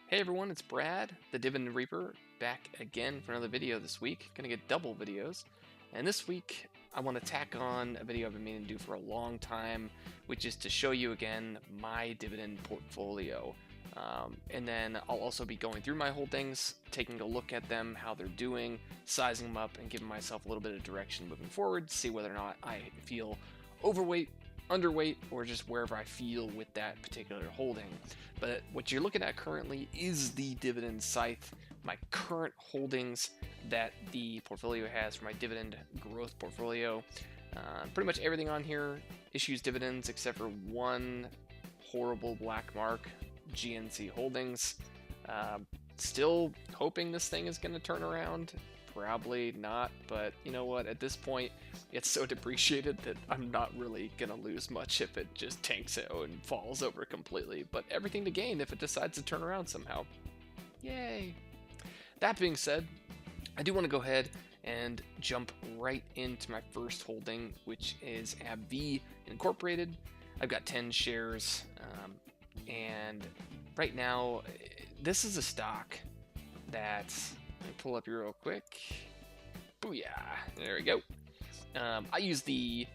Hey everyone, it's Brad, the Dividend Reaper, back again for another video this week. Gonna get double videos. And this week, I want to tack on a video I've been meaning to do for a long time, which is to show you again my dividend portfolio. And then I'll also be going through my holdings, taking a look at them, how they're doing, sizing them up, and giving myself a little bit of direction moving forward, see whether or not I feel overweight, underweight, or just wherever I feel with that particular holding. But what you're looking at currently is the dividend scythe, my current holdings that the portfolio has for my dividend growth portfolio. Pretty much everything on here issues dividends except for one horrible black mark, GNC Holdings. Still hoping this thing is going to turn around. Probably not, but you know what? At this point, it's so depreciated that I'm not really going to lose much if it just tanks out and falls over completely. But everything to gain if it decides to turn around somehow. Yay! That being said, I do want to go ahead and jump right into my first holding, which is AbbVie Incorporated. I've got 10 shares, and right now, this is a stock that, let me pull up here real quick. Booyah! There we go. I use a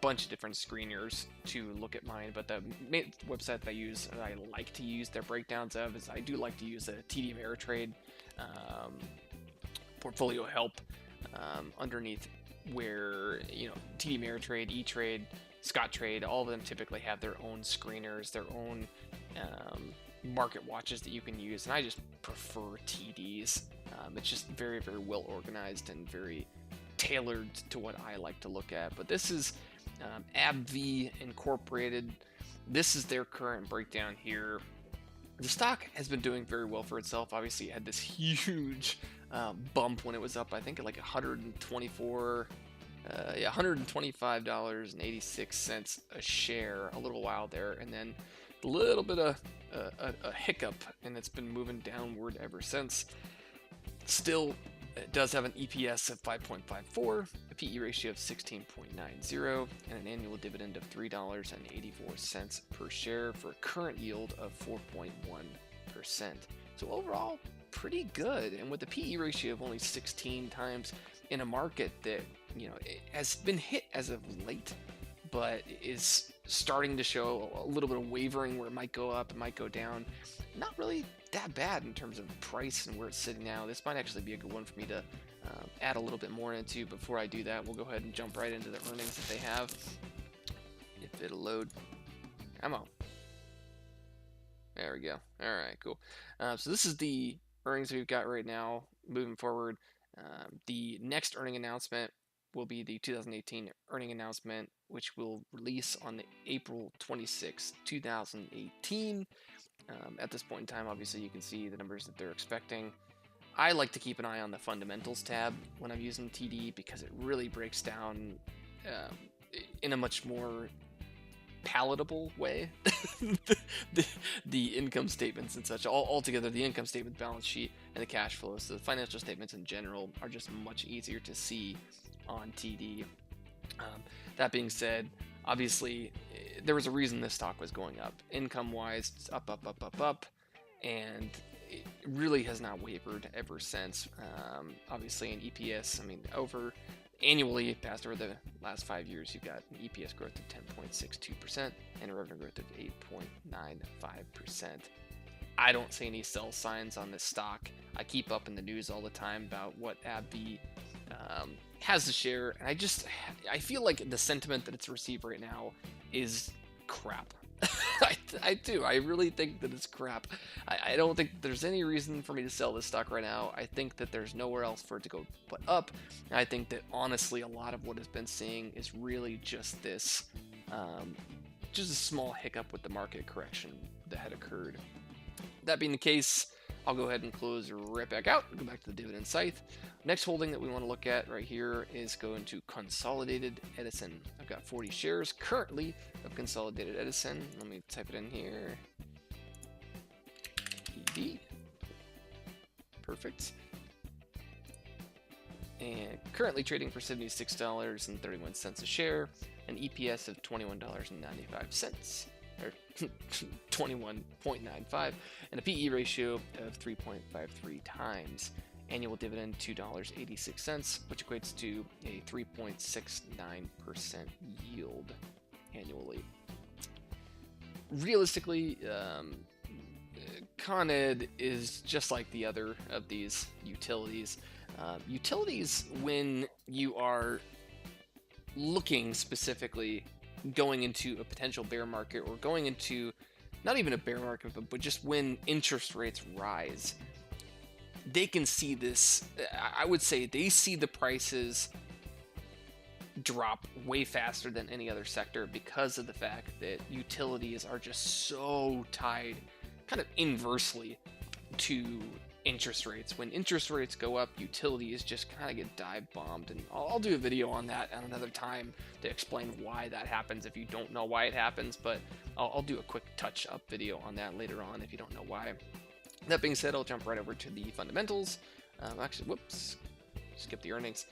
bunch of different screeners to look at mine, but the main website that I like to use their breakdowns of is I do like to use a TD Ameritrade portfolio help underneath, where TD Ameritrade, E-Trade, Scottrade, all of them typically have their own screeners, their own market watches that you can use, and I just prefer TDs. It's just very, very well organized and very tailored to what I like to look at. But this is AbbVie Incorporated. This is their current breakdown here. The stock has been doing very well for itself. Obviously, it had this huge bump when it was up, I think, at like $125.86 a share a little while there, and then a little bit of a hiccup, and it's been moving downward ever since. Still, it does have an EPS of 5.54, a PE ratio of 16.90, and an annual dividend of $3.84 per share for a current yield of 4.1%. So overall, pretty good. And with the PE ratio of only 16 times in a market that it has been hit as of late, but is starting to show a little bit of wavering where it might go up, it might go down. Not really that bad in terms of price and where it's sitting now. This might actually be a good one for me to add a little bit more into. Before I do that, we'll go ahead and jump right into the earnings that they have. If it'll load. Come on. There we go. All right, cool. So this is the earnings we've got right now moving forward. The next earning announcement will be the 2018 earning announcement, which will release on the April 26, 2018. At this point in time, obviously, you can see the numbers that they're expecting. I like to keep an eye on the fundamentals tab when I'm using TD because it really breaks down in a much more palatable way the income statements and such. Altogether, the income statement, balance sheet, and the cash flows, so the financial statements in general are just much easier to see on TD. That being said, obviously, there was a reason this stock was going up. Income-wise, it's up, and it really has not wavered ever since. Obviously, in EPS, annually, past over the last 5 years, you've got an EPS growth of 10.62% and a revenue growth of 8.95%. I don't see any sell signs on this stock. I keep up in the news all the time about what AbbVie has to share, and I feel like the sentiment that it's received right now is crap. I do. I really think that it's crap. I don't think there's any reason for me to sell this stock right now. I think that there's nowhere else for it to go but up. I think that honestly, a lot of what it's been seeing is really just this, just a small hiccup with the market correction that had occurred. That being the case, I'll go ahead and close right back out and go back to the dividend scythe. Next holding that we want to look at right here is going to Consolidated Edison. I've got 40 shares currently of Consolidated Edison. Let me type it in here. ED. Perfect. And currently trading for $76.31 a share, an EPS of $21.95. Or 21.95, and a PE ratio of 3.53 times. Annual dividend $2.86, which equates to a 3.69% yield annually. Realistically, Con Ed is just like the other of these utilities. Utilities, when you are looking specifically going into a potential bear market, or going into not even a bear market, but just when interest rates rise, they can see this. I would say they see the prices drop way faster than any other sector, because of the fact that utilities are just so tied kind of inversely to interest rates. When interest rates go up, utilities just kind of get dive bombed, and I'll do a video on that at another time to explain why that happens if you don't know why it happens, but I'll do a quick touch up video on that later on if you don't know why. That being said, I'll jump right over to the fundamentals. Actually, whoops, skip the earnings.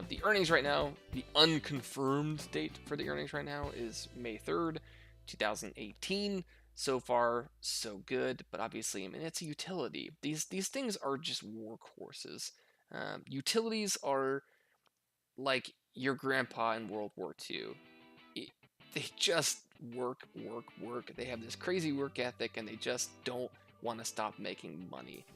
The earnings right now, the unconfirmed date for the earnings right now is May 3rd, 2018. So far, so good, but obviously, I mean, it's a utility. These things are just workhorses. Utilities are like your grandpa in World War II. They just work. They have this crazy work ethic, and they just don't want to stop making money.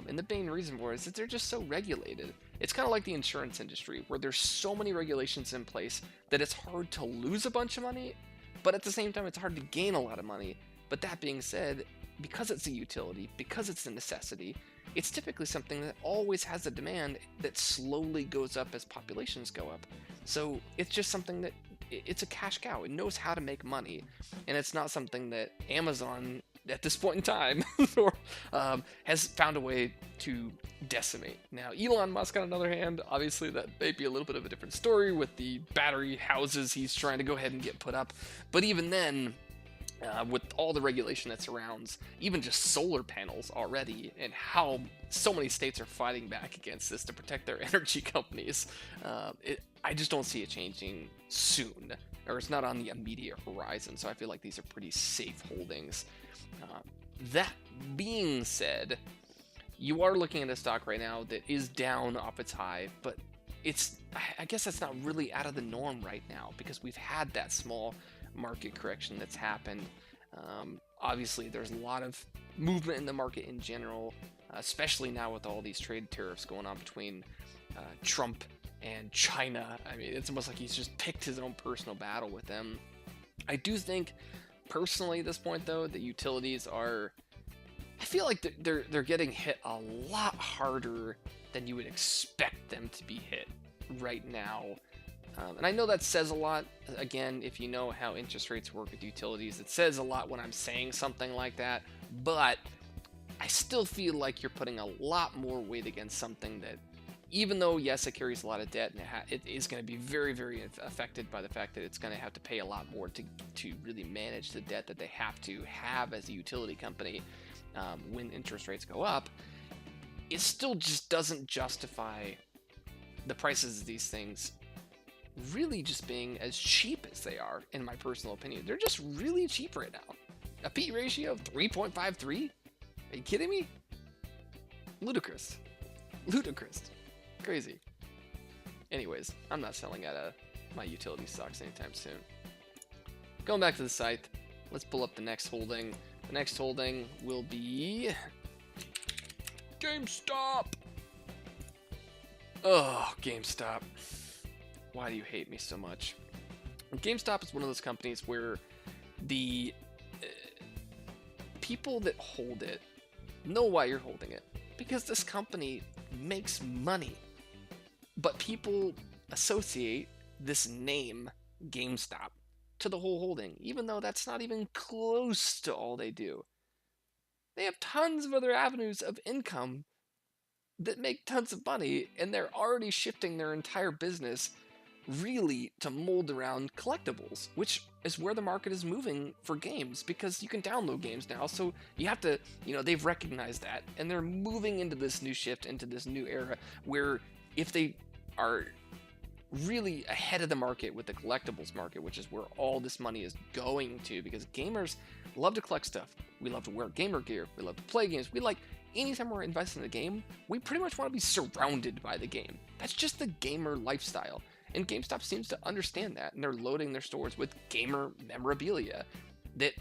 And the main reason for it is that they're just so regulated. It's kind of like the insurance industry, where there's so many regulations in place that it's hard to lose a bunch of money, but at the same time, it's hard to gain a lot of money. But that being said, because it's a utility, because it's a necessity, it's typically something that always has a demand that slowly goes up as populations go up. So it's just something that, it's a cash cow. It knows how to make money. And it's not something that Amazon, at this point in time, has found a way to decimate. Now, Elon Musk, on another hand, obviously that may be a little bit of a different story with the battery houses he's trying to go ahead and get put up. But even then, with all the regulation that surrounds even just solar panels already, and how so many states are fighting back against this to protect their energy companies, I just don't see it changing soon, or it's not on the immediate horizon. So I feel like these are pretty safe holdings. That being said, you are looking at a stock right now that is down off its high, but I guess that's not really out of the norm right now, because we've had that small market correction that's happened. Obviously, there's a lot of movement in the market in general, especially now with all these trade tariffs going on between Trump and China. I mean, it's almost like he's just picked his own personal battle with them. I do think, personally, at this point, though, that utilities are, I feel like they're getting hit a lot harder than you would expect them to be hit right now. And I know that says a lot. Again, if you know how interest rates work with utilities, it says a lot when I'm saying something like that. But I still feel like you're putting a lot more weight against something that, even though, yes, it carries a lot of debt, and it is going to be very, very affected by the fact that it's going to have to pay a lot more to really manage the debt that they have to have as a utility company when interest rates go up. It still just doesn't justify the prices of these things really just being as cheap as they are, in my personal opinion. They're just really cheap right now. A PE ratio of 3.53? Are you kidding me? Ludicrous. Crazy. Anyways, I'm not selling out of my utility stocks anytime soon. Going back to the site, let's pull up the next holding. The next holding will be GameStop. Oh, GameStop. Why do you hate me so much? GameStop is one of those companies where the people that hold it know why you're holding it, because this company makes money. But people associate this name, GameStop, to the whole holding, even though that's not even close to all they do. They have tons of other avenues of income that make tons of money, and they're already shifting their entire business really to mold around collectibles, which is where the market is moving for games, because you can download games now. So you have to, they've recognized that, and they're moving into this new shift, into this new era, where if they are really ahead of the market with the collectibles market, which is where all this money is going to, because gamers love to collect stuff. We love to wear gamer gear. We love to play games. Anytime we're investing in a game, we pretty much want to be surrounded by the game. That's just the gamer lifestyle. And GameStop seems to understand that, and they're loading their stores with gamer memorabilia that,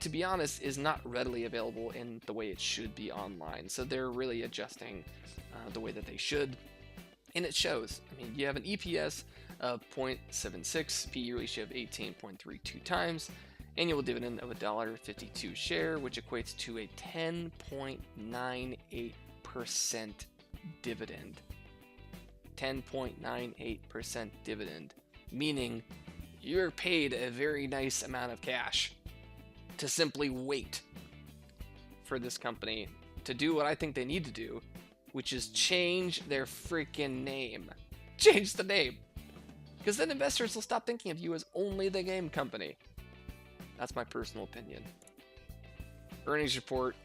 to be honest, is not readily available in the way it should be online. So they're really adjusting the way that they should, and it shows. I mean, you have an EPS of 0.76, PE ratio of 18.32 times, annual dividend of $1.52 share, which equates to a 10.98% dividend. 10.98% dividend, meaning you're paid a very nice amount of cash to simply wait for this company to do what I think they need to do, which is change their freaking name. Change the name. Because then investors will stop thinking of you as only the game company. That's my personal opinion. Earnings report,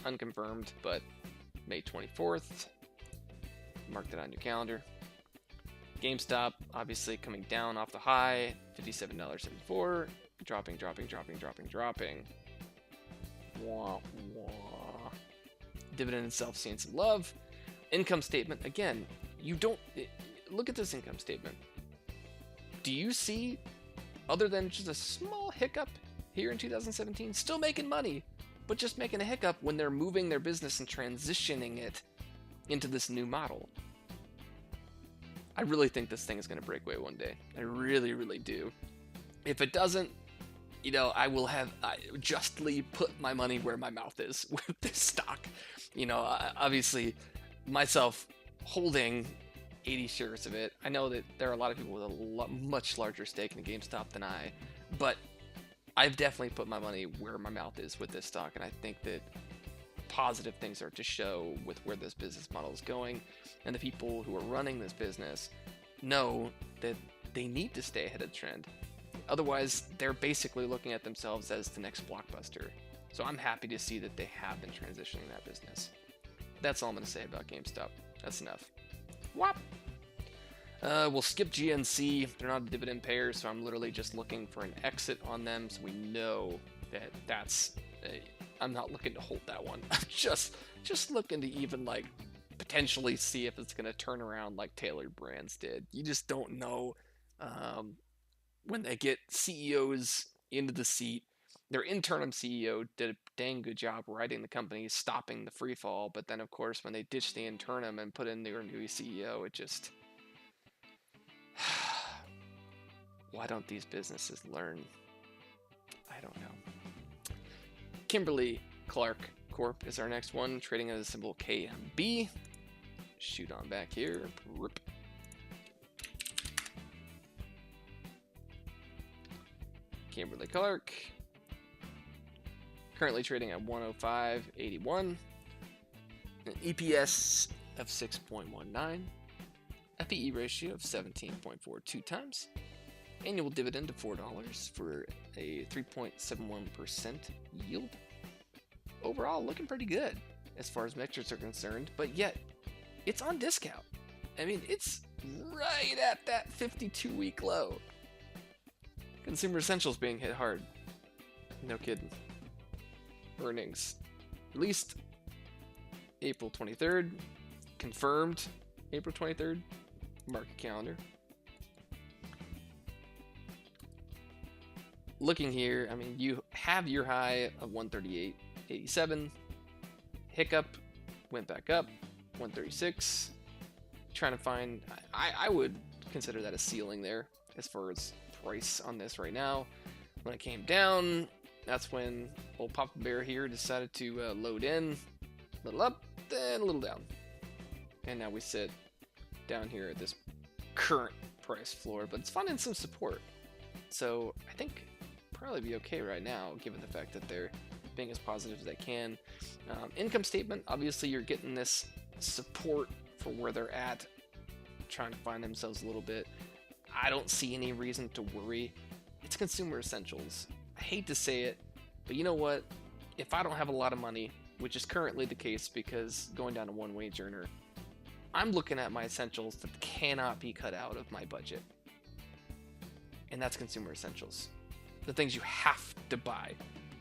unconfirmed, but May 24th. Mark that on your calendar. GameStop, obviously coming down off the high, $57.74. Dropping. Wah, wah. Dividend itself seeing some love. Income statement, again, look at this income statement. Do you see, other than just a small hiccup here in 2017, still making money, but just making a hiccup when they're moving their business and transitioning it into this new model? I really think this thing is going to break away one day. I really, really do. If it doesn't, I will have justly put my money where my mouth is with this stock. Obviously, myself holding 80 shares of it. I know that there are a lot of people with a much larger stake in GameStop than I, but I've definitely put my money where my mouth is with this stock, and I think that positive things are to show with where this business model is going, and the people who are running this business know that they need to stay ahead of the trend. Otherwise, they're basically looking at themselves as the next Blockbuster. So I'm happy to see that they have been transitioning that business. That's all I'm going to say about GameStop. That's enough. Whop! We'll skip GNC. They're not a dividend payer, so I'm literally just looking for an exit on them, so we know that I'm not looking to hold that one. I'm just looking to even potentially see if it's going to turn around like Tailored Brands did. You just don't know when they get CEOs into the seat. Their interim CEO did a dang good job riding the company, stopping the free fall, but then of course when they ditched the interim and put in their new CEO, it just... Why don't these businesses learn? I don't know. Kimberly-Clark Corp is our next one, trading as a symbol KMB. Shoot on back here. Rip. Kimberly-Clark. Currently trading at 105.81. An EPS of 6.19. A PE ratio of 17.42 times. Annual dividend of $4 for a 3.71% yield. Overall, looking pretty good as far as metrics are concerned, but yet it's on discount. I mean, it's right at that 52-week low. Consumer Essentials being hit hard. No kidding. Earnings released April 23rd. Confirmed April 23rd. Market calendar. Looking here, I mean, you have your high of 138.87. Hiccup, went back up, 136. Trying to find, I would consider that a ceiling there as far as price on this right now. When it came down, that's when old Papa Bear here decided to load in, a little up, then a little down. And now we sit down here at this current price floor, but it's finding some support. So I think probably be okay right now, given the fact that they're being as positive as they can. Income statement, obviously you're getting this support for where they're at, trying to find themselves a little bit. I don't see any reason to worry. It's Consumer Essentials. I hate to say it, but you know what? If I don't have a lot of money, which is currently the case because going down to one wage earner, I'm looking at my essentials that cannot be cut out of my budget. And that's Consumer Essentials. The things you have to buy.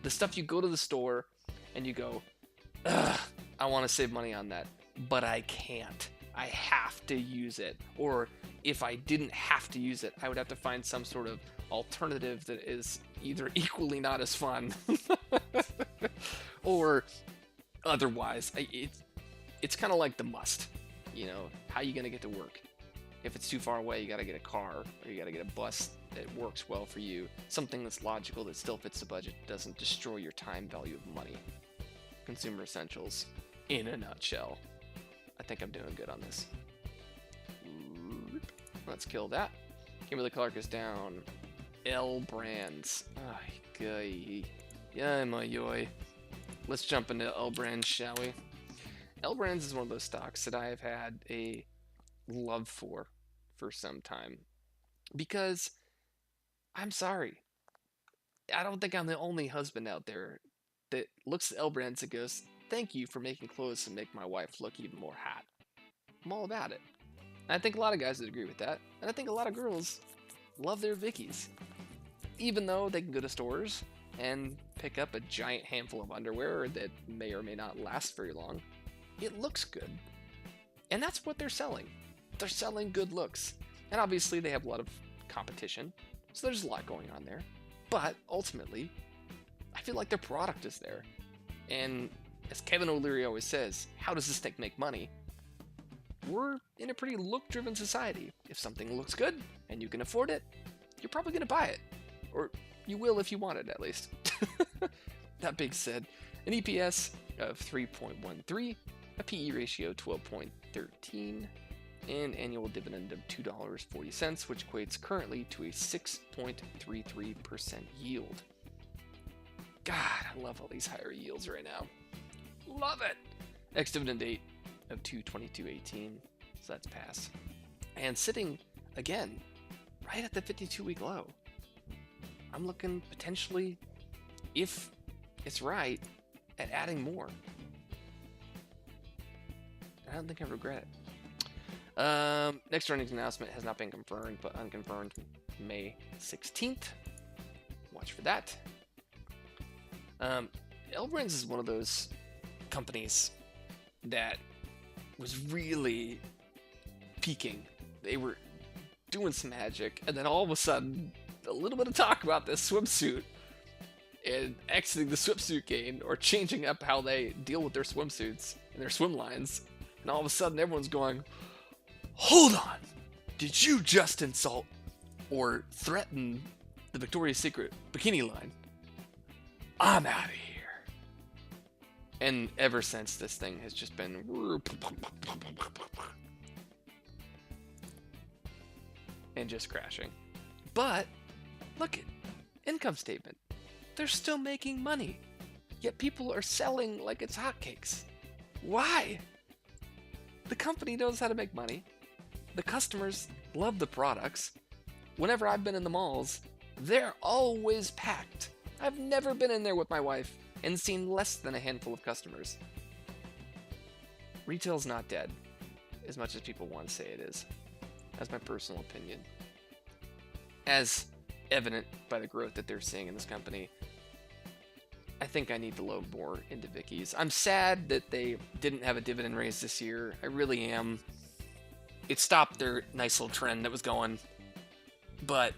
The stuff you go to the store and you go, ugh, I want to save money on that, but I can't. I have to use it. Or if I didn't have to use it, I would have to find some sort of alternative that is either equally not as fun or otherwise. It's kind of like the must. You know, how are you going to get to work? If it's too far away, you got to get a car, or you got to get a bus that works well for you. Something that's logical, that still fits the budget, doesn't destroy your time value of money. Consumer essentials, in a nutshell. I think I'm doing good on this. Let's kill that. Kimberly Clark is down. L Brands. Ay, my yoy. Let's jump into L Brands, shall we? L Brands is one of those stocks that I have had a love for some time, because I'm sorry, I don't think I'm the only husband out there that looks at L Brands and goes, thank you for making clothes to make my wife look even more hot. I'm all about it. And I think a lot of guys would agree with that, and I think a lot of girls love their Vickies, even though they can go to stores and pick up a giant handful of underwear that may or may not last very long. It looks good, and that's what they're selling. They're selling good looks. And obviously they have a lot of competition, so there's a lot going on there. But ultimately, I feel like their product is there. And as Kevin O'Leary always says, how does this thing make money? We're in a pretty look-driven society. If something looks good and you can afford it, you're probably going to buy it. Or you will if you want it, at least. That being said, an EPS of 3.13, a PE ratio 12.13, and annual dividend of $2.40, which equates currently to a 6.33% yield. God, I love all these higher yields right now. Love it! Ex-dividend date of 2/22/18, so that's pass. And sitting, again, right at the 52-week low. I'm looking potentially, if it's right, at adding more. I don't think I regret it. Next earnings announcement has not been confirmed, but unconfirmed May 16th. Watch for that. L Brands is one of those companies that was really peaking. They were doing some magic, and then all of a sudden, a little bit of talk about this swimsuit and exiting the swimsuit game, or changing up how they deal with their swimsuits and their swim lines, and all of a sudden everyone's going, hold on, did you just insult or threaten the Victoria's Secret bikini line? I'm out of here. And ever since, this thing has just been and just crashing. But look at income statement. They're still making money, yet people are selling like it's hotcakes. Why? The company knows how to make money. The customers love the products. Whenever I've been in the malls, they're always packed. I've never been in there with my wife and seen less than a handful of customers. Retail's not dead, as much as people want to say it is. That's my personal opinion. As evident by the growth that they're seeing in this company, I think I need to load more into Vickies. I'm sad that they didn't have a dividend raise this year. I really am. It stopped their nice little trend that was going. But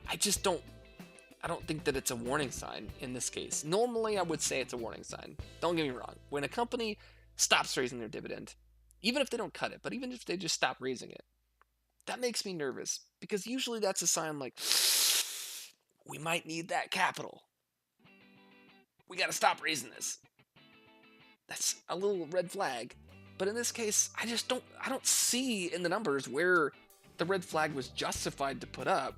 I don't think that it's a warning sign in this case. Normally, I would say it's a warning sign. Don't get me wrong. When a company stops raising their dividend, even if they don't cut it, but even if they just stop raising it, that makes me nervous, because usually that's a sign like, we might need that capital. We got to stop raising this. That's a little red flag. But in this case, I don't see in the numbers where the red flag was justified to put up.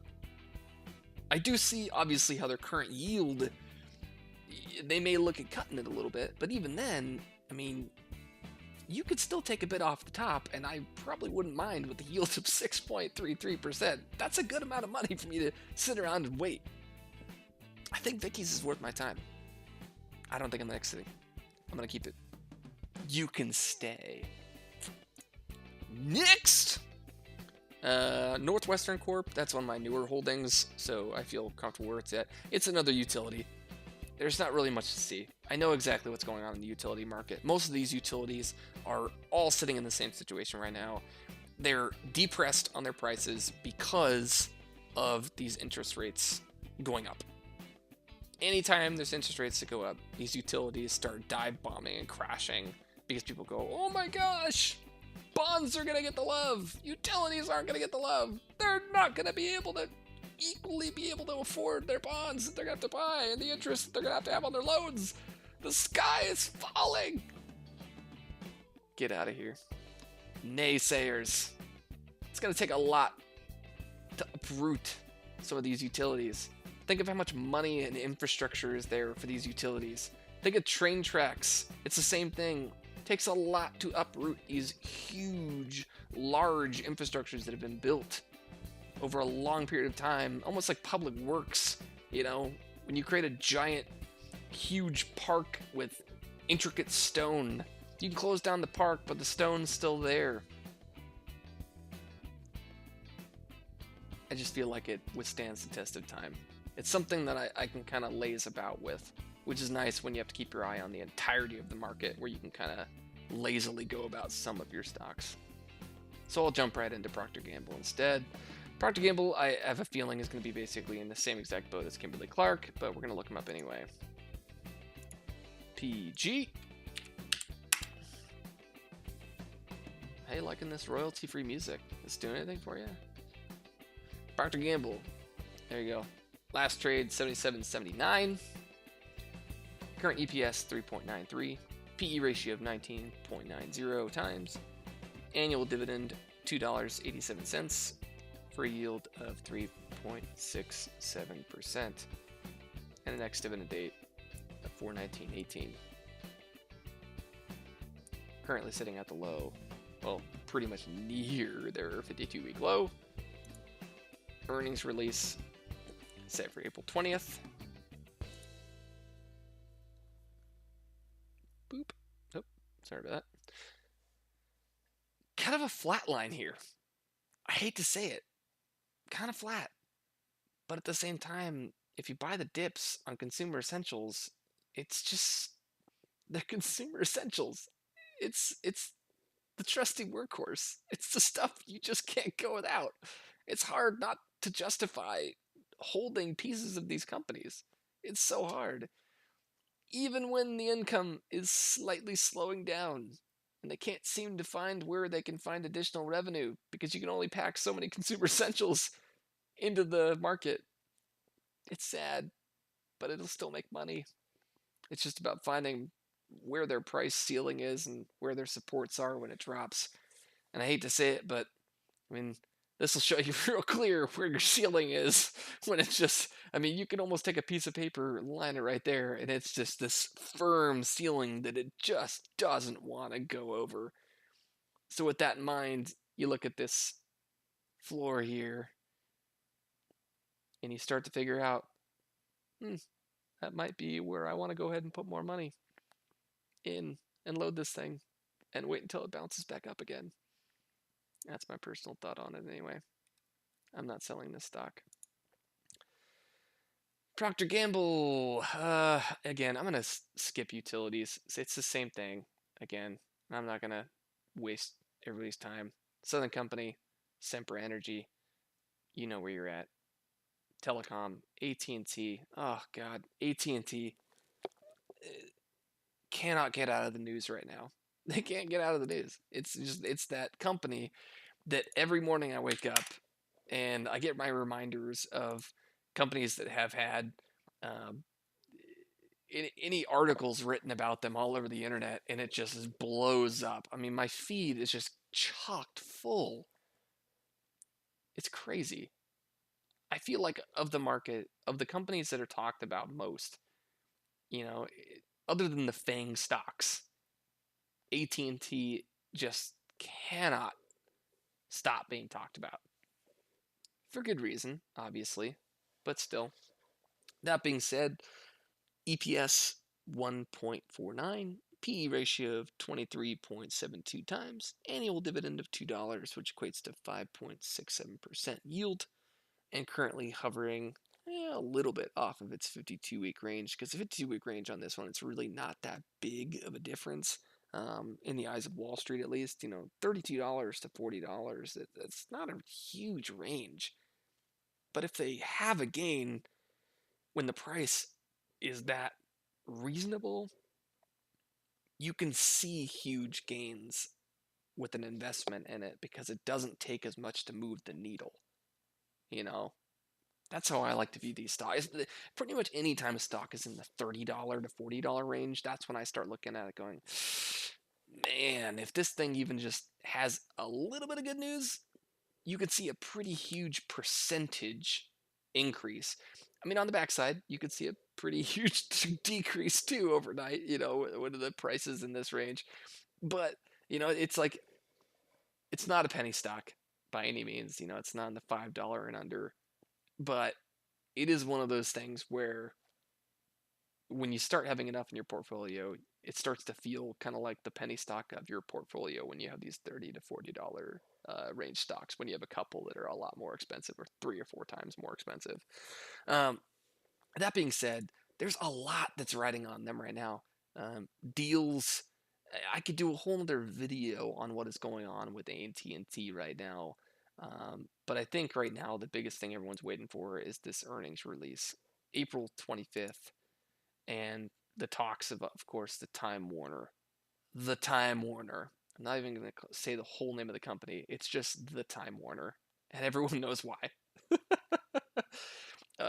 I do see, obviously, how their current yield, they may look at cutting it a little bit, but even then, I mean, you could still take a bit off the top, and I probably wouldn't mind with the yield of 6.33%. That's a good amount of money for me to sit around and wait. I think Vickies is worth my time. I don't think I'm exiting. I'm going to keep it. You can stay. Next! Northwestern Corp, that's one of my newer holdings, so I feel comfortable where it's at. It's another utility. there's not really much to see. I know exactly what's going on in the utility market. Most of these utilities are all sitting in the same situation right now. They're depressed on their prices because of these interest rates going up. Anytime there's interest rates that go up, these utilities start dive bombing and crashing because people go, oh my gosh, bonds are going to get the love. Utilities aren't going to get the love. They're not going to be able to equally be able to afford their bonds that they're going to have to buy and the interest that they're going to have on their loans. The sky is falling. Get out of here. Naysayers. It's going to take a lot to uproot some of these utilities. Think of how much money and infrastructure is there for these utilities. Think of train tracks. It's the same thing. It takes a lot to uproot these huge, large infrastructures that have been built over a long period of time, almost like public works. You know, when you create a giant, huge park with intricate stone, you can close down the park, but the stone's still there. I just feel like it withstands the test of time. It's something that I can kind of laze about with, which is nice when you have to keep your eye on the entirety of the market, where you can kind of lazily go about some of your stocks. So I'll jump right into Procter & Gamble instead. Procter & Gamble, I have a feeling, is going to be basically in the same exact boat as Kimberly-Clark, but we're going to look them up anyway. PG. Hey, liking this royalty-free music? Is it doing anything for you? Procter & Gamble. There you go. Last trade, 77.79. Current EPS, 3.93. PE ratio of 19.90 times. Annual dividend, $2.87 for a yield of 3.67%. And an ex-dividend date of 4/19/18. Currently sitting at the low. Well, pretty much near their 52-week low. Earnings release set for April 20th. Boop. Oh, sorry about that. Kind of a flat line here. I hate to say it. Kind of flat. But at the same time, if you buy the dips on consumer essentials, it's just, they're consumer essentials. It's the trusty workhorse. It's the stuff you just can't go without. It's hard not to justify holding pieces of these companies. It's so hard. Even when the income is slightly slowing down and they can't seem to find where they can find additional revenue because you can only pack so many consumer essentials into the market. It's sad, but it'll still make money. It's just about finding where their price ceiling is and where their supports are when it drops. And I hate to say it, but I mean, this will show you real clear where your ceiling is when it's just, I mean, you can almost take a piece of paper and line it right there, and it's just this firm ceiling that it just doesn't want to go over. So with that in mind, you look at this floor here, and you start to figure out, that might be where I want to go ahead and put more money in and load this thing and wait until it bounces back up again. That's my personal thought on it anyway. I'm not selling this stock. Procter & Gamble. Again, I'm going to skip utilities. It's the same thing. Again, I'm not going to waste everybody's time. Southern Company, Sempra Energy. You know where you're at. Telecom, AT&T. Oh, God. AT&T cannot get out of the news right now. They can't get out of the news. It's that company that every morning I wake up and I get my reminders of companies that have had any articles written about them all over the internet, and it just blows up. I mean, my feed is just chocked full. It's crazy. I feel like of the market, of the companies that are talked about most, other than the FANG stocks, AT&T just cannot stop being talked about. For good reason, obviously, but still. That being said, EPS 1.49, PE ratio of 23.72 times, annual dividend of $2, which equates to 5.67% yield, and currently hovering a little bit off of its 52-week range, because the 52-week range on this one, it's really not that big of a difference in the eyes of Wall Street, at least. $32 to $40, that's not a huge range. But if they have a gain when the price is that reasonable, you can see huge gains with an investment in it because it doesn't take as much to move the needle. You know, that's how I like to view these stocks. Pretty much any time a stock is in the $30 to $40 range, that's when I start looking at it going, man, if this thing even just has a little bit of good news, you could see a pretty huge percentage increase. I mean, on the backside, you could see a pretty huge decrease too overnight, when the prices in this range. But, it's like, it's not a penny stock by any means. It's not in the $5 and under. But it is one of those things where when you start having enough in your portfolio, it starts to feel kind of like the penny stock of your portfolio when you have these $30 to $40 range stocks, when you have a couple that are a lot more expensive or 3 or 4 times more expensive. Um, that being said, there's a lot that's riding on them right now. Deals. I could do a whole other video on what is going on with AT&T right now. But I think right now the biggest thing everyone's waiting for is this earnings release, April 25th, and the talks of course, the Time Warner. The Time Warner. I'm not even going to say the whole name of the company. It's just the Time Warner, and everyone knows why.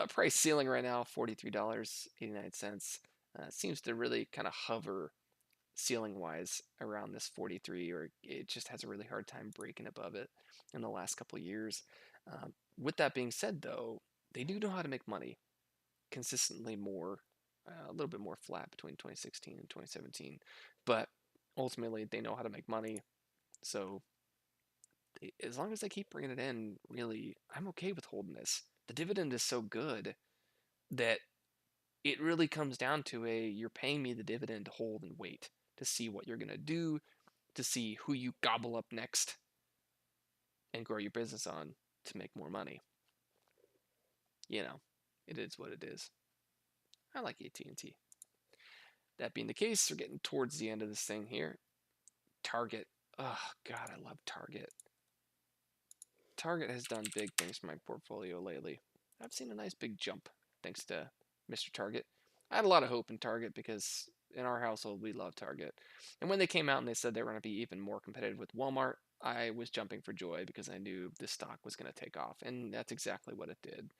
Price ceiling right now, $43.89. Seems to really kind of hover ceiling wise around this 43, or it just has a really hard time breaking above it in the last couple of years. With that being said, though, they do know how to make money consistently more, a little bit more flat between 2016 and 2017, but ultimately they know how to make money. So as long as they keep bringing it in, really, I'm okay with holding this. The dividend is so good that it really comes down to you're paying me the dividend to hold and wait to see what you're going to do, to see who you gobble up next and grow your business on to make more money. It is what it is. I like AT&T. That being the case, we're getting towards the end of this thing here. Target. Oh, God, I love Target. Target has done big things for my portfolio lately. I've seen a nice big jump thanks to Mr. Target. I had a lot of hope in Target because in our household we love Target. And when they came out and they said they were going to be even more competitive with Walmart, I was jumping for joy because I knew this stock was going to take off. And that's exactly what it did.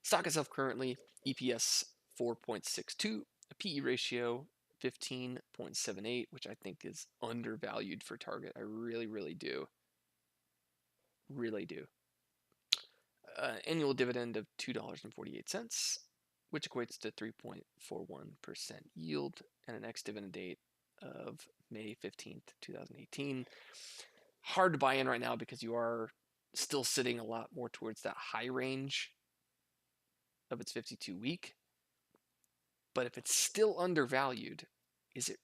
Stock itself currently, EPS 4.62, a PE ratio 15.78, which I think is undervalued for Target. I really, really do. Really do. Annual dividend of $2.48, which equates to 3.41% yield, and an ex-dividend date of May 15th, 2018. Hard to buy in right now because you are still sitting a lot more towards that high range of its 52-week. But if it's still undervalued, is it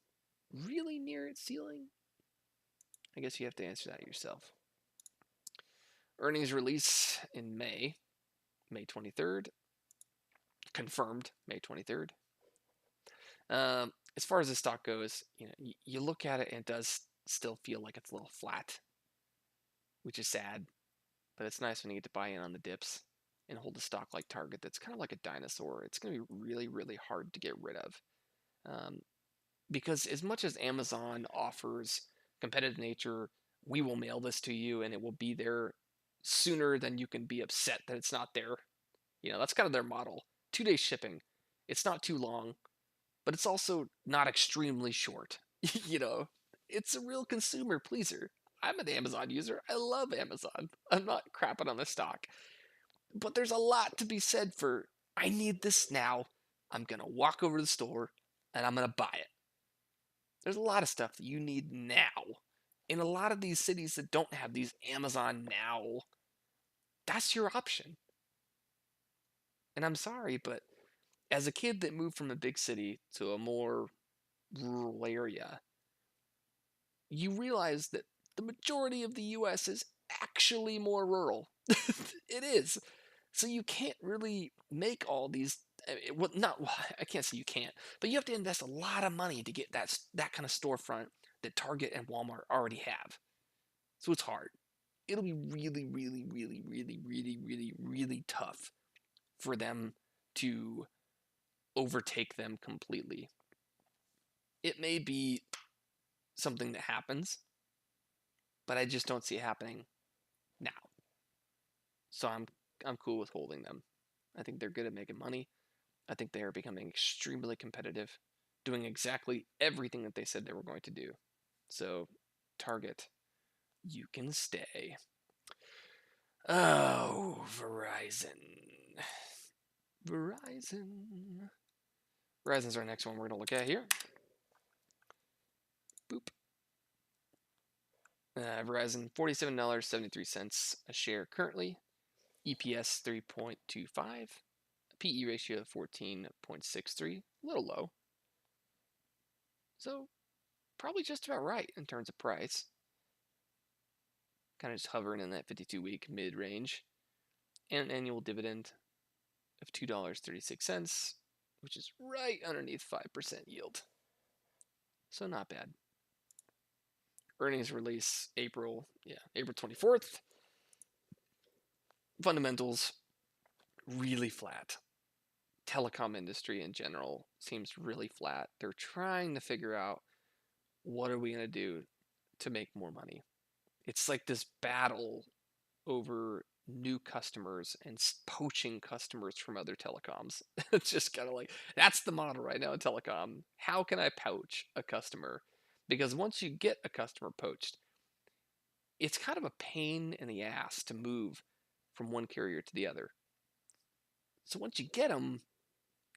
really near its ceiling? I guess you have to answer that yourself. Earnings release in May 23rd. Confirmed May 23rd. As far as the stock goes, you look at it and it does still feel like it's a little flat, which is sad, but it's nice when you get to buy in on the dips and hold a stock like Target that's kind of like a dinosaur. It's going to be really, really hard to get rid of. Because as much as Amazon offers competitive nature, we will mail this to you and it will be there sooner than you can be upset that it's not there. That's kind of their model. 2-day shipping. It's not too long, but it's also not extremely short. It's a real consumer pleaser. I'm an Amazon user. I love Amazon. I'm not crapping on the stock. But there's a lot to be said for, I need this now. I'm going to walk over to the store and I'm going to buy it. There's a lot of stuff that you need now. In a lot of these cities that don't have these Amazon Now, that's your option. And I'm sorry, but as a kid that moved from a big city to a more rural area, you realize that the majority of the US is actually more rural. It is. So you can't really make all these. Well, not I can't say you can't, but you have to invest a lot of money to get that kind of storefront that Target and Walmart already have. So it's hard. It'll be really, really, really, really, really, really, really tough for them to overtake them completely. It may be something that happens, but I just don't see it happening now. So I'm cool with holding them. I think they're good at making money. I think they are becoming extremely competitive, doing exactly everything that they said they were going to do. So, Target, you can stay. Oh, Verizon. Verizon. Verizon's our next one we're going to look at here. Boop. Verizon, $47.73 a share currently. EPS 3.25. PE ratio of 14.63. A little low. So, probably just about right in terms of price. Kind of just hovering in that 52-week mid-range. And an annual dividend of $2.36, which is right underneath 5% yield. So not bad. Earnings release April 24th. Fundamentals really flat. Telecom industry in general seems really flat. They're trying to figure out what are we going to do to make more money. It's like this battle over new customers and poaching customers from other telecoms. It's just kind of like that's the model right now in telecom. How can I poach a customer? Because once you get a customer poached, it's kind of a pain in the ass to move from one carrier to the other. So once you get them,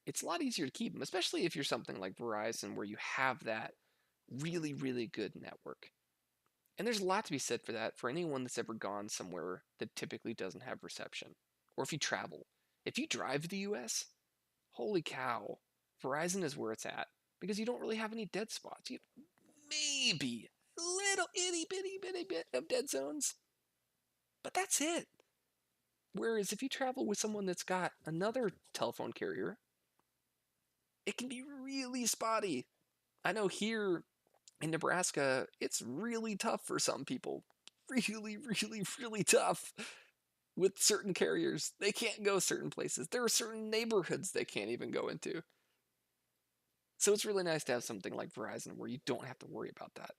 it's a lot easier to keep them, especially if you're something like Verizon where you have that really, really good network. And there's a lot to be said for that for anyone that's ever gone somewhere that typically doesn't have reception. Or if you travel. If you drive to the US, holy cow, Verizon is where it's at. Because you don't really have any dead spots. You have maybe a little itty bitty bit of dead zones. But that's it. Whereas if you travel with someone that's got another telephone carrier, it can be really spotty. I know here in Nebraska, it's really tough for some people. Really, really, really tough with certain carriers. They can't go certain places. There are certain neighborhoods they can't even go into. So it's really nice to have something like Verizon where you don't have to worry about that.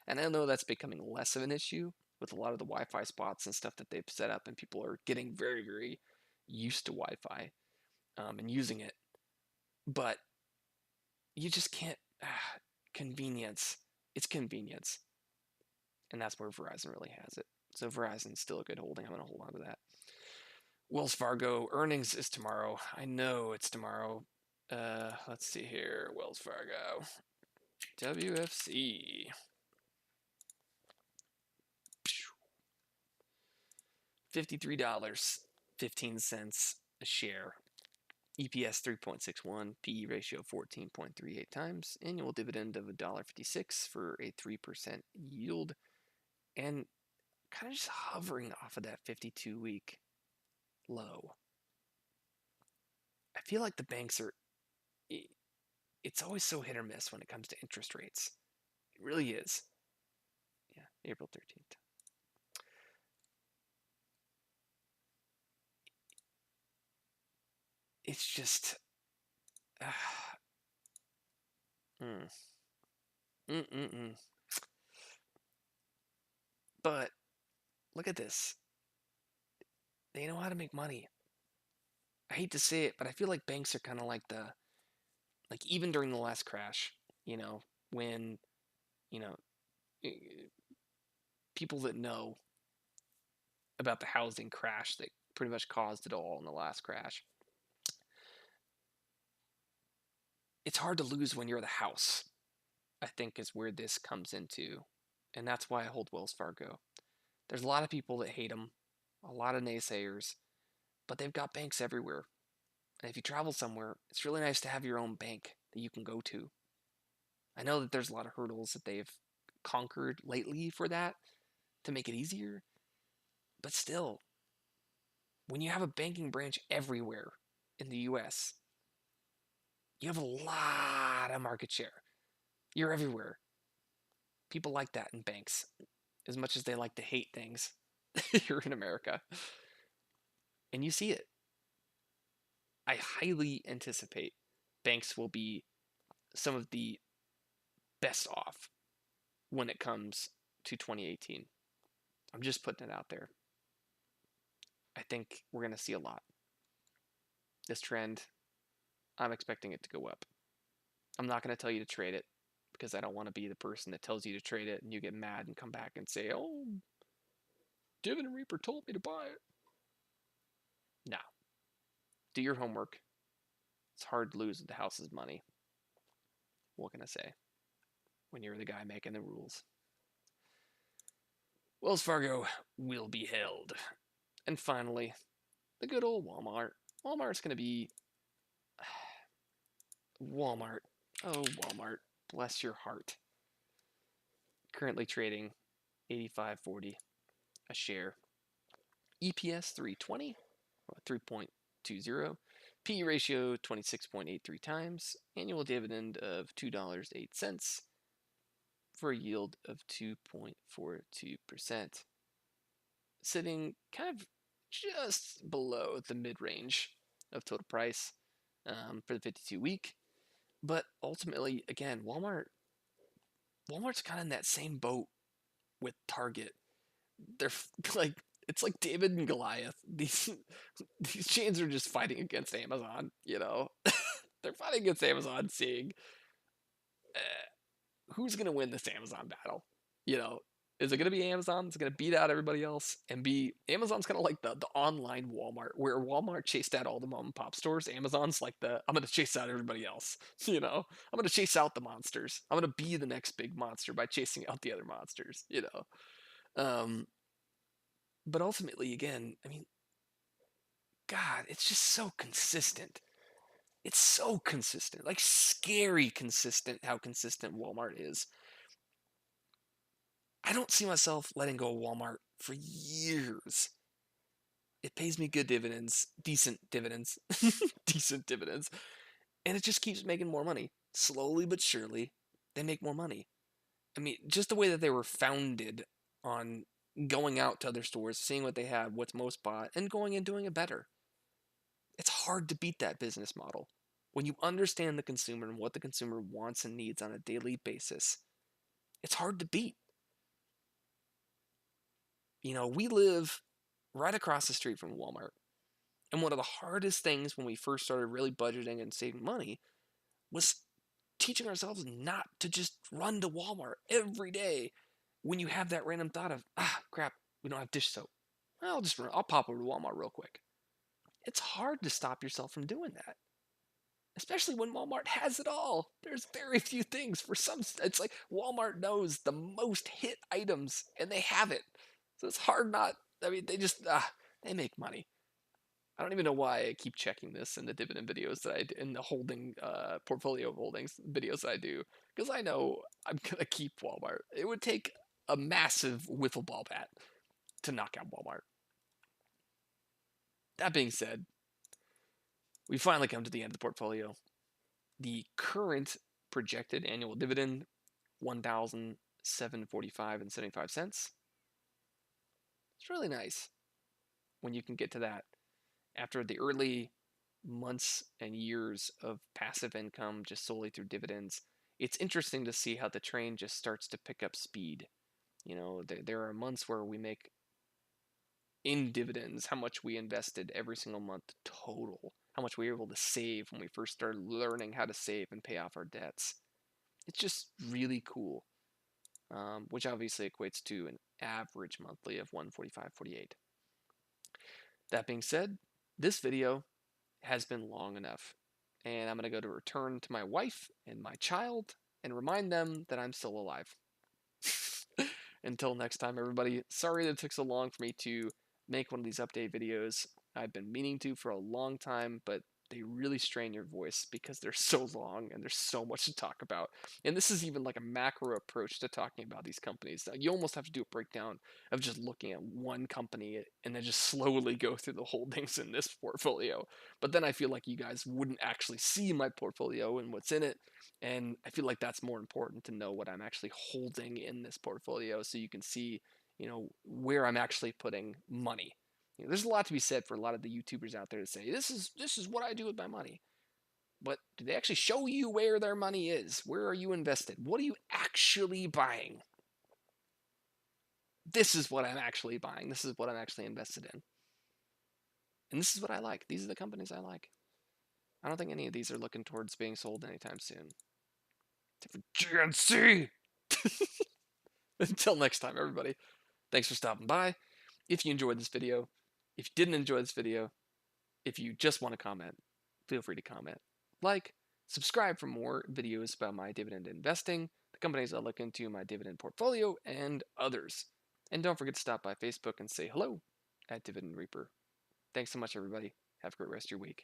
And I know that's becoming less of an issue with a lot of the Wi-Fi spots and stuff that they've set up, and people are getting very, very used to Wi-Fi and using it. But you just can't. Convenience. It's convenience. And that's where Verizon really has it. So Verizon's still a good holding. I'm going to hold on to that. Wells Fargo earnings is tomorrow. I know it's tomorrow. Let's see here. Wells Fargo. WFC. $53.15 a share. EPS 3.61, PE ratio 14.38 times, annual dividend of $1.56 for a 3% yield, and kind of just hovering off of that 52-week low. I feel like the banks are, it's always so hit or miss when it comes to interest rates. It really is. Yeah, April 13th. It's just, But look at this. They know how to make money. I hate to say it, but I feel like banks are kind of like even during the last crash, when, you know, people that know about the housing crash that pretty much caused it all in the last crash. It's hard to lose when you're the house, I think is where this comes into. And that's why I hold Wells Fargo. There's a lot of people that hate them, a lot of naysayers, but they've got banks everywhere. And if you travel somewhere, it's really nice to have your own bank that you can go to. I know that there's a lot of hurdles that they've conquered lately for that to make it easier, but still, When you have a banking branch everywhere in the US, you have a lot of market share. You're everywhere. People like that in banks as much as they like to hate things here in America. And you see it. I highly anticipate banks will be some of the best off when it comes to 2018. I'm just putting it out there. I think we're going to see a lot. This trend, I'm expecting it to go up. I'm not going to tell you to trade it because I don't want to be the person that tells you to trade it and you get mad and come back and say, oh, Dividend Reaper told me to buy it. No. Do your homework. It's hard to lose with the house's money. What can I say? When you're the guy making the rules. Wells Fargo will be held. And finally, the good old Walmart. Walmart's going to be... Walmart. Oh, Walmart. Bless your heart. Currently trading 85.40 a share. EPS 320, 3.20. PE ratio 26.83 times. Annual dividend of $2.08 for a yield of 2.42%. Sitting kind of just below the mid-range of total price for the 52-week. But ultimately, again, Walmart's kind of in that same boat with Target. They're like, it's like David and Goliath. These chains are just fighting against Amazon. They're fighting against Amazon, seeing who's gonna win this Amazon battle. You know, is it gonna be Amazon? Is it gonna beat out everybody else and be Amazon's kind of like the online Walmart, where Walmart chased out all the mom and pop stores. Amazon's like I'm gonna chase out everybody else. I'm gonna chase out the monsters. I'm gonna be the next big monster by chasing out the other monsters. Um, but ultimately, again, I mean, God, it's just so consistent. It's so consistent, like scary consistent how consistent Walmart is. I don't see myself letting go of Walmart for years. It pays me good dividends, decent dividends, decent dividends, and it just keeps making more money. Slowly but surely, they make more money. I mean, just the way that they were founded on going out to other stores, seeing what they have, what's most bought, and going and doing it better. It's hard to beat that business model. When you understand the consumer and what the consumer wants and needs on a daily basis, it's hard to beat. We live right across the street from Walmart. And one of the hardest things when we first started really budgeting and saving money was teaching ourselves not to just run to Walmart every day when you have that random thought of, crap, we don't have dish soap. I'll pop over to Walmart real quick. It's hard to stop yourself from doing that. Especially when Walmart has it all. There's very few things. It's like Walmart knows the most hit items and they have it. So it's hard not, I mean, they make money. I don't even know why I keep checking this in the dividend videos that I do, in the holding portfolio holdings videos that I do, because I know I'm gonna keep Walmart. It would take a massive wiffle ball bat to knock out Walmart. That being said, we finally come to the end of the portfolio. The current projected annual dividend, $1,745.75. It's really nice when you can get to that after the early months and years of passive income just solely through dividends. It's interesting to see how the train just starts to pick up speed. There are months where we make in dividends how much we invested every single month total, how much we were able to save when we first started learning how to save and pay off our debts. It's just really cool, which obviously equates to an average monthly of 145.48. That being said, this video has been long enough, and I'm going to go to return to my wife and my child and remind them that I'm still alive. Until next time, everybody, sorry that it took so long for me to make one of these update videos. I've been meaning to for a long time, but they really strain your voice because they're so long and there's so much to talk about. And this is even like a macro approach to talking about these companies. You almost have to do a breakdown of just looking at one company and then just slowly go through the holdings in this portfolio. But then I feel like you guys wouldn't actually see my portfolio and what's in it. And I feel like that's more important to know what I'm actually holding in this portfolio so you can see, where I'm actually putting money. There's a lot to be said for a lot of the YouTubers out there to say this is what I do with my money. But do they actually show you where their money is? Where are you invested? What are you actually buying? This is what I'm actually buying. This is what I'm actually invested in. And this is what I like. These are the companies I like. I don't think any of these are looking towards being sold anytime soon. Except for GNC! Until next time, everybody. Thanks for stopping by. If you enjoyed this video, if you didn't enjoy this video, if you just want to comment, feel free to comment. Like, subscribe for more videos about my dividend investing, the companies I look into, my dividend portfolio, and others. And don't forget to stop by Facebook and say hello at Dividend Reaper. Thanks so much, everybody. Have a great rest of your week.